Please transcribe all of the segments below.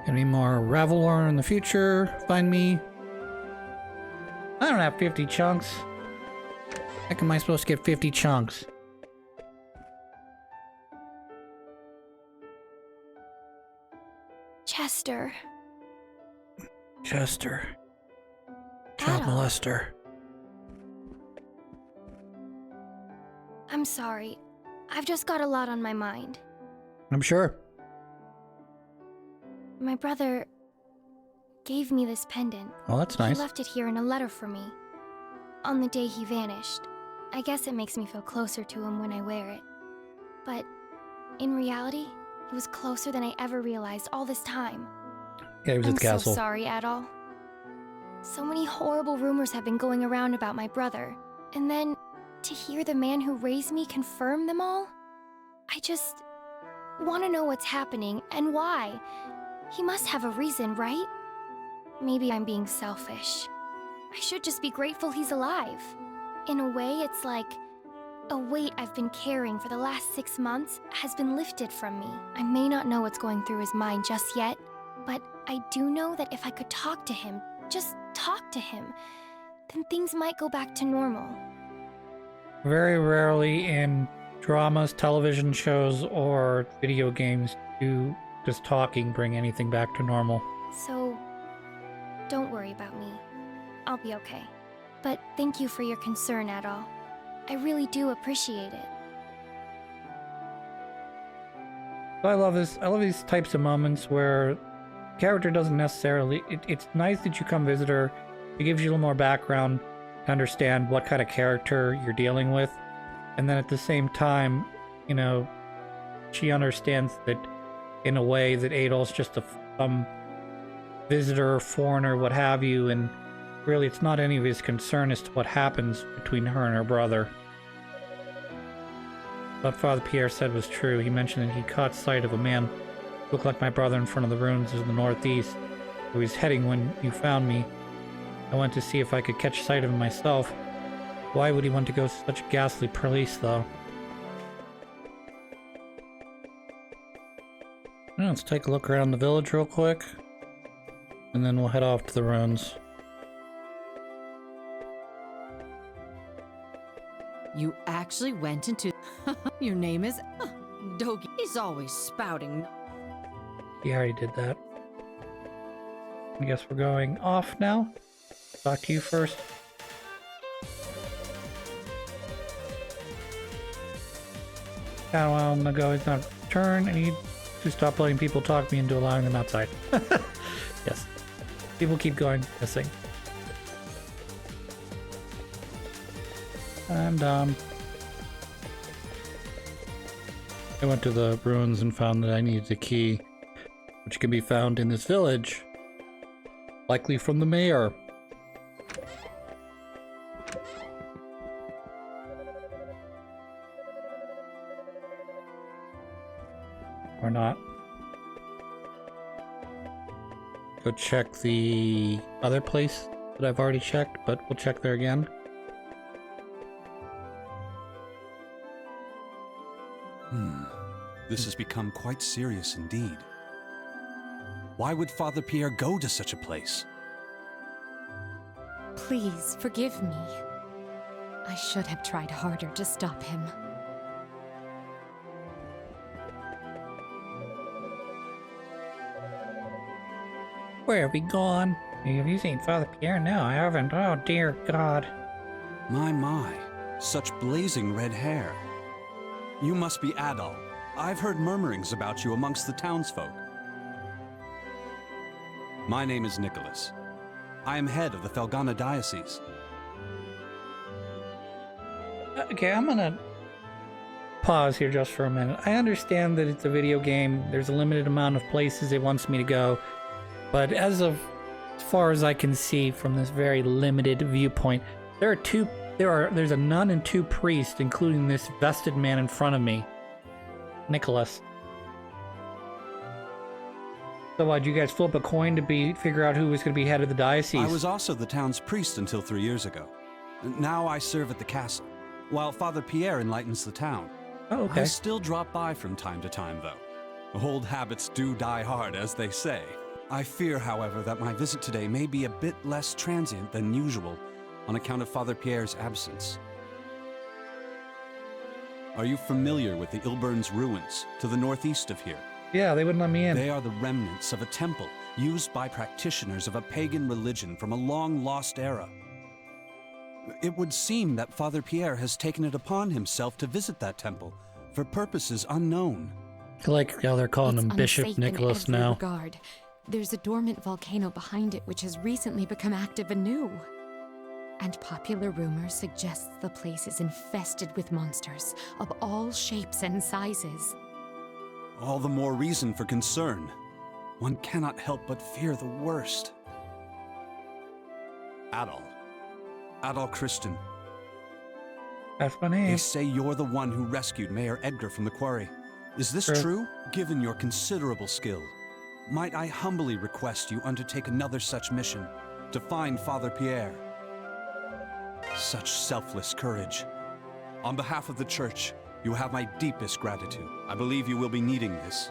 Any more Ravelor in the future? Find me. I don't have 50 chunks. How am I supposed to get 50 chunks? Chester. Chester. Child molester. I'm sorry. I've just got a lot on my mind. I'm sure. My brother gave me this pendant. Well, that's nice. He left it here in a letter for me. On the day he vanished. I guess it makes me feel closer to him when I wear it. But in reality, he was closer than I ever realized all this time. Yeah, he was at the castle. I'm so sorry, Adol. So many horrible rumors have been going around about my brother. And then, to hear the man who raised me confirm them all? I just want to know what's happening and why. He must have a reason, right? Maybe I'm being selfish. I should just be grateful he's alive. In a way, it's like a weight I've been carrying for the last 6 months has been lifted from me. I may not know what's going through his mind just yet, but I do know that if I could talk to him, just talk to him, then things might go back to normal. Very rarely in dramas, television shows, or video games do just talking bring anything back to normal. So, don't worry about me. I'll be okay. But thank you for your concern, Adol. I really do appreciate it. I love this. I love these types of moments where the character doesn't necessarily... It's nice that you come visit her. It gives you a little more background to understand what kind of character you're dealing with. And then at the same time, you know, she understands that in a way that Adol's just some visitor, foreigner, what have you, and really it's not any of his concern as to what happens between her and her brother. What Father Pierre said was true. He mentioned that he caught sight of a man who looked like my brother in front of the ruins in the northeast, who was heading when you found me. I went to see if I could catch sight of him myself. Why would he want to go to such a ghastly place, though? Well, let's take a look around the village real quick, and then we'll head off to the ruins. You actually went into... Your name is... Dogi. He's always spouting. He already did that. I guess we're going off now. Talk to you first. A while ago, he's not returned. I need to stop letting people talk me into allowing them outside. Yes. People keep going missing. And, I went to the ruins and found that I needed a key, which can be found in this village. Likely from the mayor. Or not. Go check the other place that I've already checked, but we'll check there again. This has become quite serious indeed. Why would Father Pierre go to such a place? Please forgive me. I should have tried harder to stop him. Where have we gone? Have you seen Father Pierre? No, I haven't. Oh, dear God. My, such blazing red hair. You must be Adol. I've heard murmurings about you amongst the townsfolk. My name is Nicholas. I am head of the Felghana diocese. Okay, I'm gonna pause here just for a minute. I understand that it's a video game. There's a limited amount of places it wants me to go. But as far as I can see from this very limited viewpoint, there's a nun and 2 priests, including this vested man in front of me. Nicholas. So why'd you guys flip a coin to figure out who was going to be head of the diocese? I was also the town's priest until 3 years ago. Now I serve at the castle, while Father Pierre enlightens the town. Oh, okay. I still drop by from time to time, though. Old habits do die hard, as they say. I fear, however, that my visit today may be a bit less transient than usual on account of Father Pierre's absence. Are you familiar with the Ilburn's ruins to the northeast of here? Yeah, they wouldn't let me in. They are the remnants of a temple used by practitioners of a pagan religion from a long-lost era. It would seem that Father Pierre has taken it upon himself to visit that temple for purposes unknown. I like how they're calling It's him Bishop unsafe Nicholas in every now. regard. There's a dormant volcano behind it which has recently become active anew. And popular rumor suggests the place is infested with monsters of all shapes and sizes. All the more reason for concern. One cannot help but fear the worst. Adol. Adol Christian. That's my They name. say you're the one who rescued Mayor Edgar from the quarry. Is this Sure. true? Given your considerable skill, might I humbly request you undertake another such mission to find Father Pierre? Such selfless courage. On behalf of the Church, you have my deepest gratitude. I believe you will be needing this.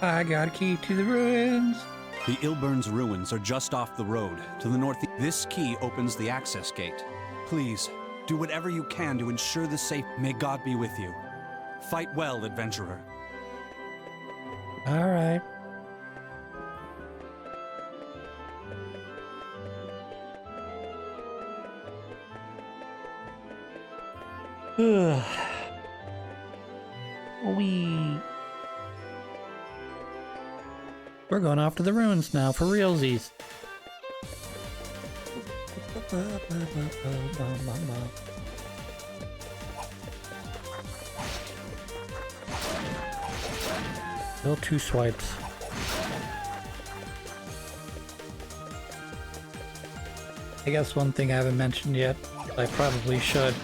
I got a key to the ruins. The Ilburn's ruins are just off the road, to the north. This key opens the access gate. Please, do whatever you can to ensure the safe. May God be with you. Fight well, adventurer. All right. We're going off to the ruins now for realsies. Still 2 swipes. I guess one thing I haven't mentioned yet, I probably should.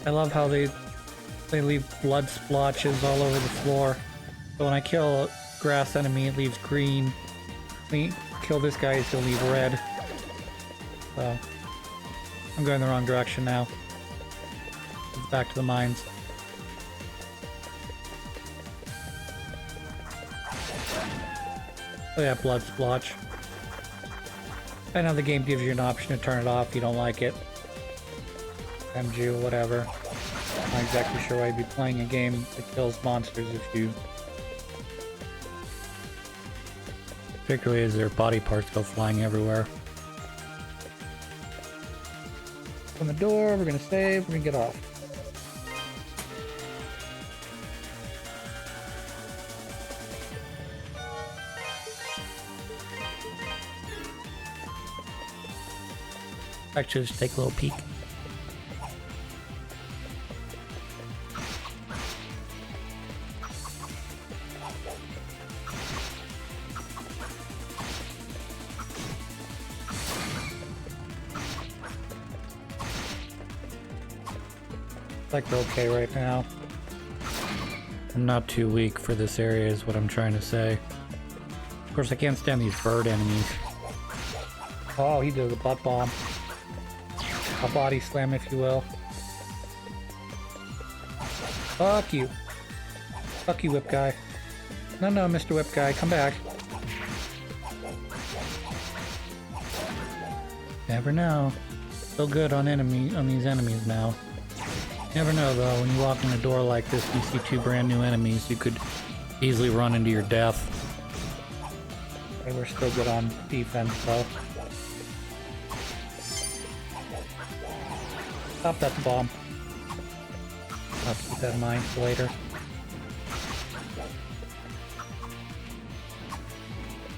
I love how they leave blood splotches all over the floor. So when I kill a grass enemy, it leaves green. When you kill this guy, it's gonna leave red. So I'm going the wrong direction now. It's back to the mines. Oh yeah, blood splotch. I know the game gives you an option to turn it off if you don't like it. MG or whatever. I'm not exactly sure why you'd be playing a game that kills monsters if you... Particularly as their body parts go flying everywhere. Open the door, we're gonna save, we're gonna get off. Actually, just take a little peek. Like we're okay right now. I'm not too weak for this area is what I'm trying to say. Of course I can't stand these bird enemies. Oh, he does a butt bomb. A body slam, if you will. Fuck you. Fuck you, whip guy. No, no, Mr. Whip guy, come back. Never know. So good on these enemies now. Never know though, when you walk in a door like this and you see 2 brand new enemies, you could easily run into your death. And we're still good on defense though. Stop that bomb. I'll have to keep that in mind for later.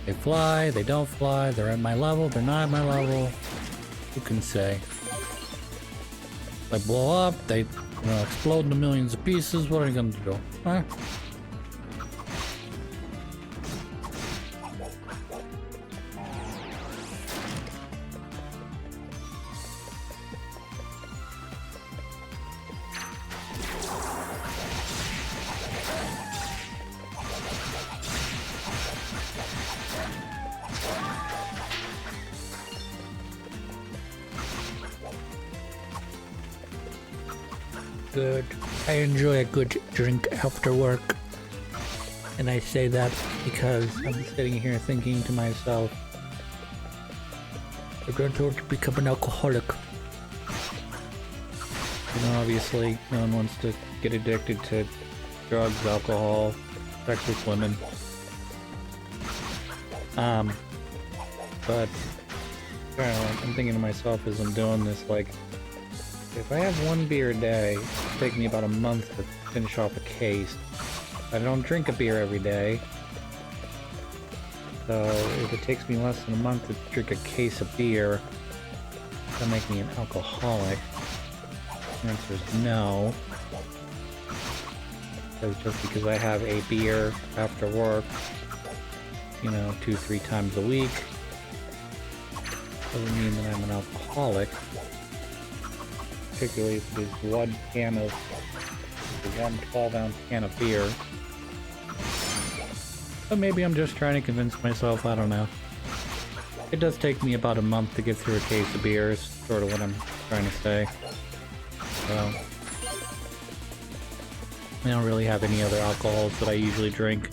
They fly, they don't fly, they're at my level, they're not at my level. Who can say? If they blow up, they explode into millions of pieces, what are you gonna do? Huh? Good. I enjoy a good drink after work. And I say that because I'm sitting here thinking to myself, I'm going to become an alcoholic. You know, obviously, no one wants to get addicted to drugs, alcohol, sex with women. But I don't know, I'm thinking to myself as I'm doing this, like, if I have one beer a day, it'll take me about a month to finish off a case. I don't drink a beer every day. So if it takes me less than a month to drink a case of beer, that'll make me an alcoholic. The answer is no. Just because I have a beer after work, you know, 2-3 times a week, doesn't mean that I'm an alcoholic. Particularly if it is one 12-ounce can of beer. But maybe I'm just trying to convince myself, I don't know. It does take me about a month to get through a case of beers, sort of what I'm trying to say. So, I don't really have any other alcohols that I usually drink.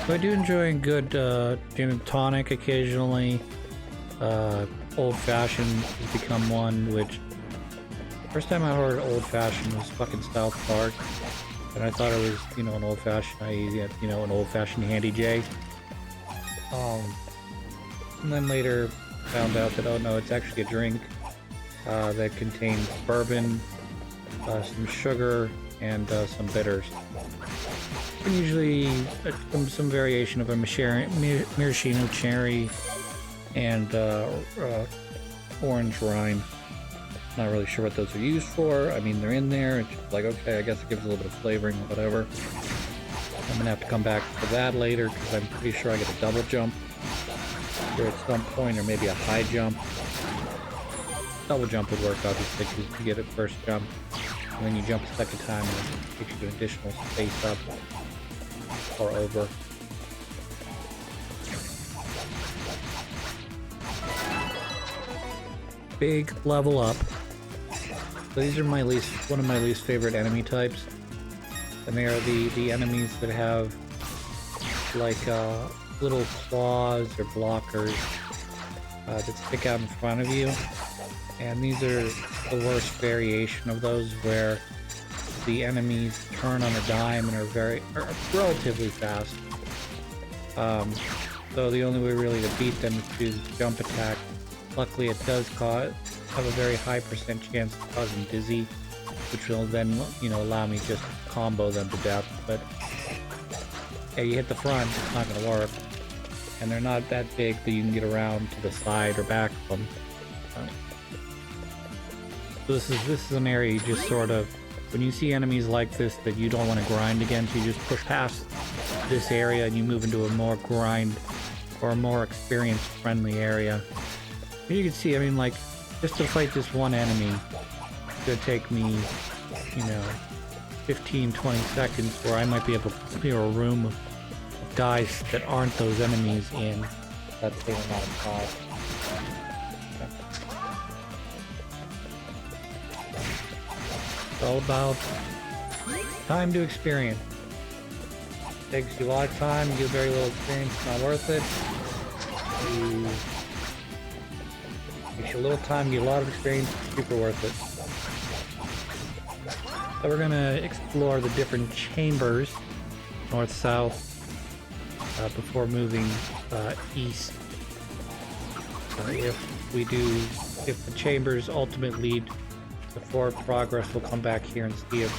But I do enjoy a good gin and tonic occasionally. Old-fashioned has become one, which... First time I ordered old-fashioned was fucking South Park. And I thought it was, you know, an old-fashioned, you know, an old-fashioned Handy J. And then later found out that, oh no, it's actually a drink that contains bourbon, some sugar, and some bitters. And usually some variation of a maraschino cherry and orange rind. Not really sure what those are used for. I mean, they're in there. It's just like, okay, I guess it gives a little bit of flavoring, whatever. I'm gonna have to come back to that later because I'm pretty sure I get a double jump here at some point, or maybe a high jump. Double jump would work, obviously, because you get a first jump, and then you jump a second time, and it takes you an additional space up or over. Big level up. So these are one of my least favorite enemy types, and they are the enemies that have like little claws or blockers that stick out in front of you, and these are the worst variation of those, where the enemies turn on a dime and are relatively fast. So the only way really to beat them is to use jump attack. Luckily, it does have a very high % chance of causing dizzy, which will then, you know, allow me just to combo them to death. But yeah, you hit the front, it's not going to work, and they're not that big that you can get around to the side or back of them. So this is an area you just sort of, when you see enemies like this that you don't want to grind against, you just push past this area and you move into a more grind or a more experience-friendly area. You can see, I mean, like, just to fight this one enemy, it's gonna take me, you know, 15-20 seconds, where I might be able to clear a room of guys that aren't those enemies in that same amount of time. It's all about time to experience. It takes you a lot of time, you get very little experience, it's not worth it. Takes you a little time, get a lot of experience, super worth it. So we're gonna explore the different chambers, north, south, before moving east. If the chambers ultimately lead to forward progress, we'll come back here and see if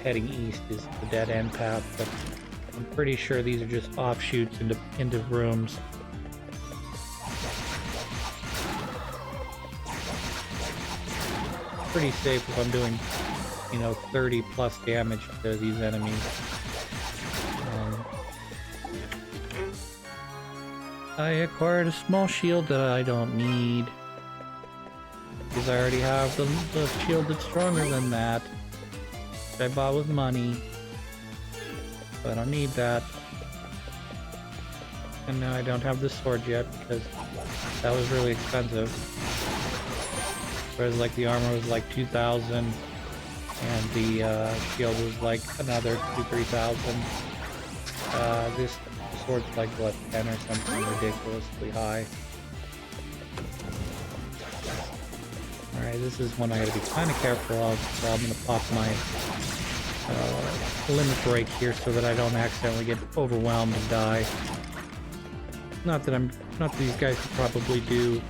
heading east is the dead end path. But I'm pretty sure these are just offshoots into rooms. Pretty safe if I'm doing, you know, 30 plus damage to these enemies. I acquired a small shield that I don't need, because I already have the shield that's stronger than that I bought with money, so I don't need that. And now I don't have the sword yet because that was really expensive. Whereas like the armor was like 2,000 and the shield was like another 2,000-3,000. This sword's like, what, 10 or something ridiculously high. Alright, this is one I gotta be kind of careful of, so I'm gonna pop my limit break here so that I don't accidentally get overwhelmed and die. Not that these guys could probably do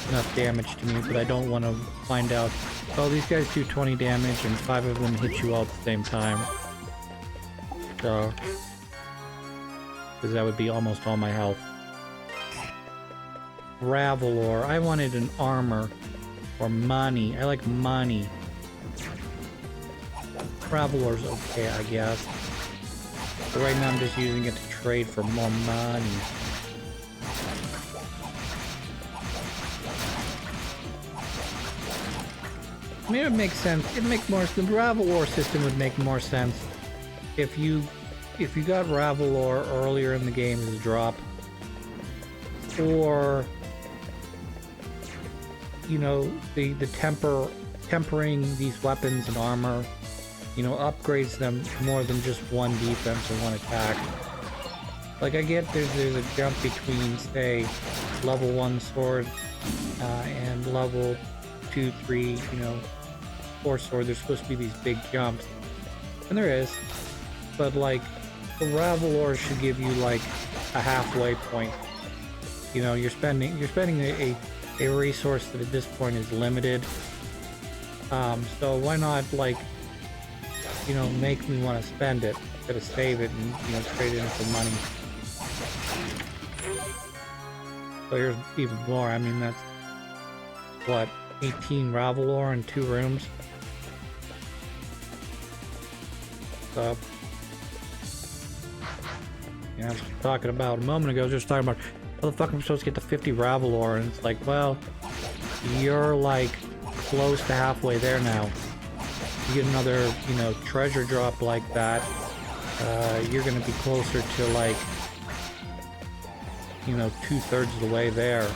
enough damage to me, but I don't want to find out, oh, these guys do 20 damage and 5 of them hit you all at the same time. So, because that would be almost all my health. Ravelor. I wanted an armor. Or money. I like money. Ravelor's okay, I guess. But right now I'm just using it to trade for more money. I mean, it would make sense. It'd make more. The Ravelor system would make more sense if you got Ravelor earlier in the game as a drop, or you know, the tempering these weapons and armor, you know, upgrades them more than just one defense or one attack. Like, I get there's a jump between, say, level 1 sword and level 2, 3, you know, 4 sword. There's supposed to be these big jumps, and there is, but like the Ravelor should give you like a halfway point. You know, you're spending a resource that at this point is limited. So why not, like, you know, make me want to spend it instead of save it and, you know, trade it in for money. So here's even more. I mean, that's what, 18 Ravelor in 2 rooms. So yeah, I was talking about a moment ago, just talking about how the fuck am I supposed to get to 50 Ravelor, and it's like, well, you're like close to halfway there now. You get another, you know, treasure drop like that, you're gonna be closer to like, you know, 2/3 of the way there.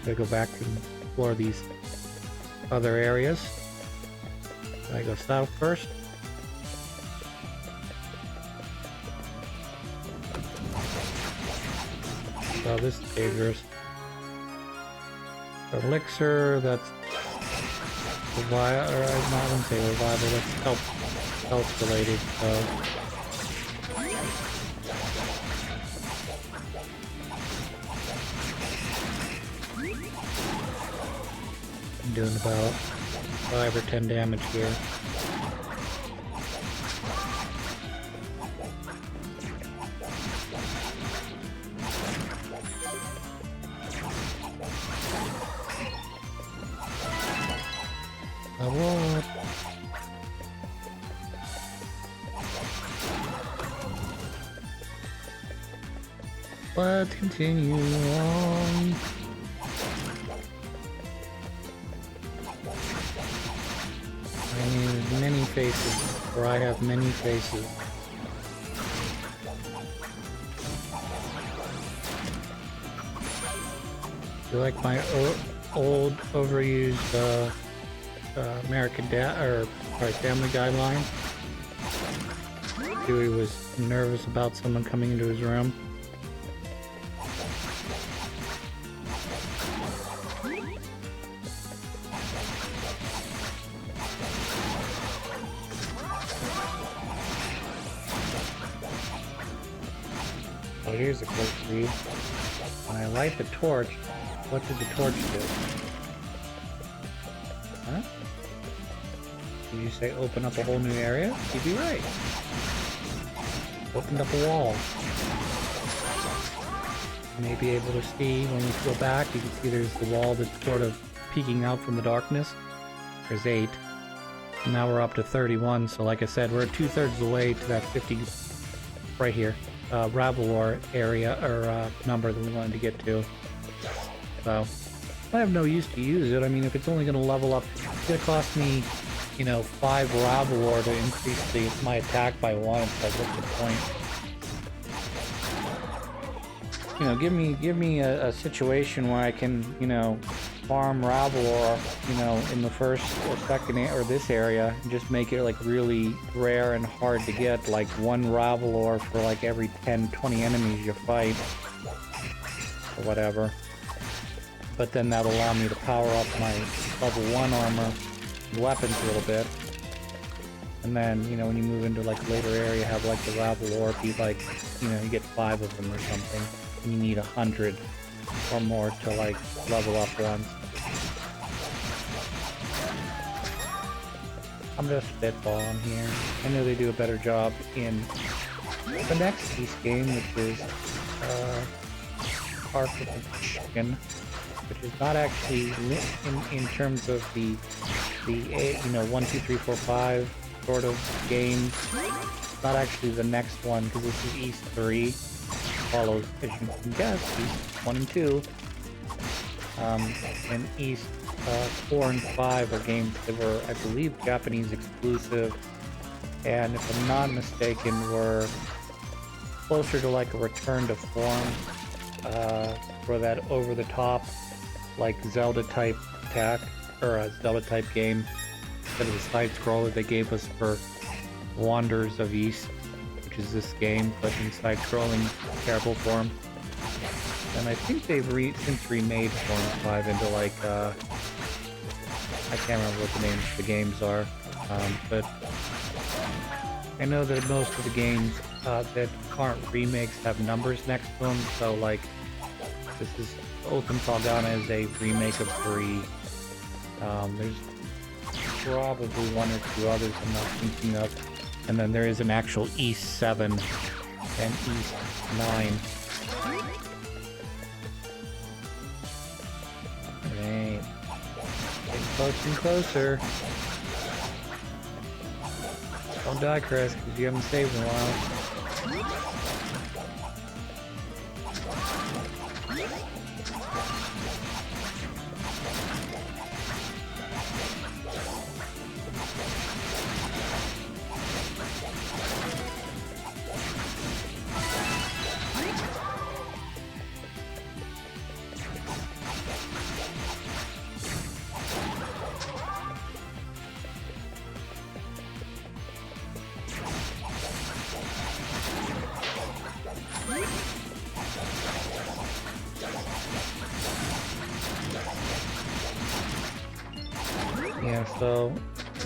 Gotta go back and explore these other areas. I go south first. Oh, this is dangerous. Elixir, that's revival, or I wouldn't say revival, that's health related, so. I'm doing about 5 or 10 damage here. Level up. Let's continue on. I need many faces, or I have many faces. You like my old overused American Family Guy line? Dewey was nervous about someone coming into his room. Oh, here's a quick read. When I light the torch, what did the torch do? Huh? Did you say open up a whole new area? You'd be right. Opened up a wall. You may be able to see when we go back, you can see there's the wall that's sort of peeking out from the darkness. There's 8. And now we're up to 31, so like I said, we're 2/3 of the way to that 50 right here. Ravelor area, or number that we wanted to get to. So, I have no use to use it. I mean, if it's only going to level up, it's going to cost me, you know, 5 Ravelor to increase my attack by 1. It's like, what's the point? you know, give me a situation where I can, you know, farm Ravelor, you know, in the first or second or this area, and just make it like really rare and hard to get, like one Ravelor for like every 10-20 enemies you fight, or whatever. But then that'll allow me to power up my level 1 armor and weapons a little bit. And then, you know, when you move into like a later area, have like the Ravelor be like, you know, you get 5 of them or something. And you need 100 or more to like level up once. I'm just spitballing here. I know they do a better job in the next Beast game, which is Arc of the Chicken, which is not actually in terms of the you know 1, 2, 3, 4, 5 sort of game. It's not actually the next one, because this is East 3. Follows, as you can guess, East 1 and 2. And East 4 and 5 are games that were, I believe, Japanese exclusive, and if I'm not mistaken, were closer to like a return to form for that over-the-top, like Zelda-type attack, or a Zelda-type game, instead of the side-scroller they gave us for Wanderers of East, which is this game, but in side-scrolling terrible form. And I think they've since remade 4 and 5 into like, I can't remember what the names of the games are, but I know that most of the games that aren't remakes have numbers next to them, so like, this is, Oath and Felghana is a remake of 3. There's probably 1 or 2 others I'm not thinking of. And then there is an actual East 7 and East 9. Alright. Getting closer and closer. Don't die, Chris, because you haven't saved in a while. Yeah, so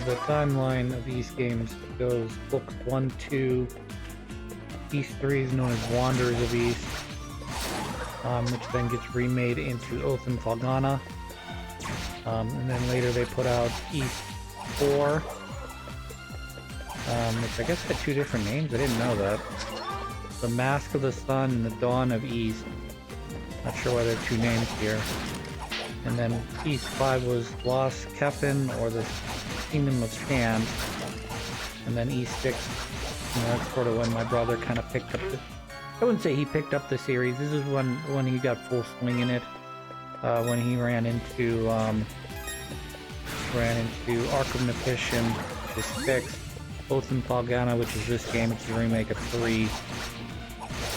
the timeline of these games goes Books 1, 2, East 3 is known as Wanderers of East, which then gets remade into Oath and Felghana, and then later they put out East 4, which I guess had 2 different names, I didn't know that. The Mask of the Sun and the Dawn of East. Not sure why there are 2 names here. And then East 5 was Lost Kefin, or the Kingdom of Sand. And then East 6, you know, that's sort of when my brother kind of picked up the... I wouldn't say he picked up the series. This is when he got full swing in it. When he ran into Ark of Nepishin, which is 6. Oath and Felghana, which is this game, it's a remake of 3.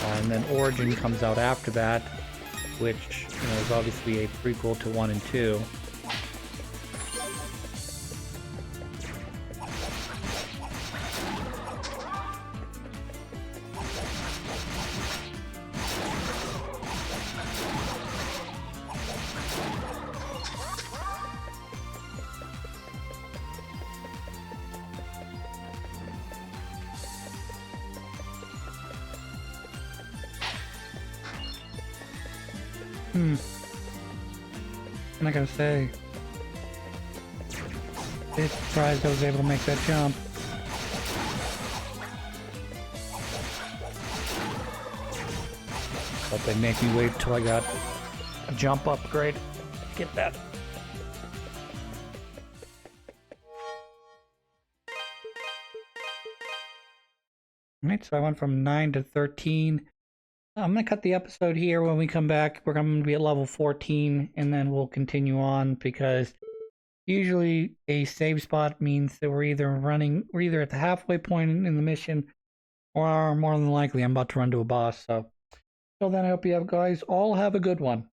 And then Origin comes out after that, which, you know, is obviously a prequel to 1 and 2. I'm not gonna say. Bit surprised I was able to make that jump. But they make me wait till I got a jump upgrade to get that. Alright, so I went from 9 to 13. I'm going to cut the episode here. When we come back, we're going to be at level 14, and then we'll continue on, because usually a save spot means that we're either at the halfway point in the mission, or more than likely I'm about to run to a boss, so Till then, I hope you guys all have a good one.